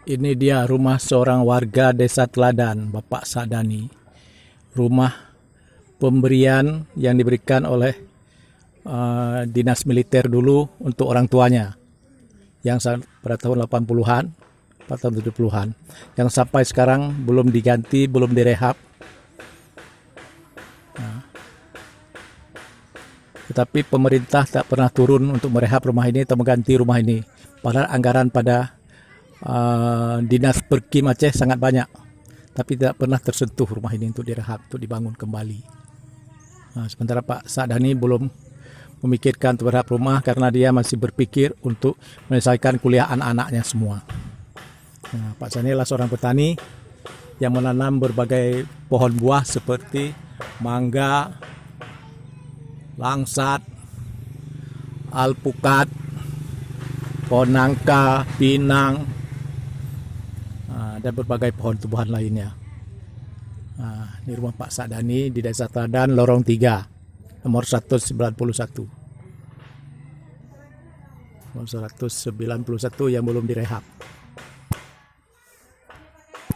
Ini dia rumah seorang warga Desa Teladan, Bapak Sadani. Rumah pemberian yang diberikan oleh dinas militer dulu untuk orang tuanya yang pada tahun 80-an, pada tahun 70-an, yang sampai sekarang belum diganti, belum direhab. Tetapi pemerintah tak pernah turun untuk merehab rumah ini atau mengganti rumah ini. Padahal anggaran pada Dinas Perkim Aceh sangat banyak, tapi tidak pernah tersentuh rumah ini untuk direhab, untuk dibangun kembali. Sementara Pak Sadani belum memikirkan untuk berhak rumah karena dia masih berpikir untuk menyelesaikan kuliah anak-anaknya semua. Pak Sadani adalah seorang petani yang menanam berbagai pohon buah seperti mangga, langsat, alpukat, pohon nangka, pinang, dan berbagai pohon tumbuhan lainnya. Ini rumah Pak Sadani di Desa Teladan, Lorong 3, nomor 191. Nomor 191 yang belum direhab.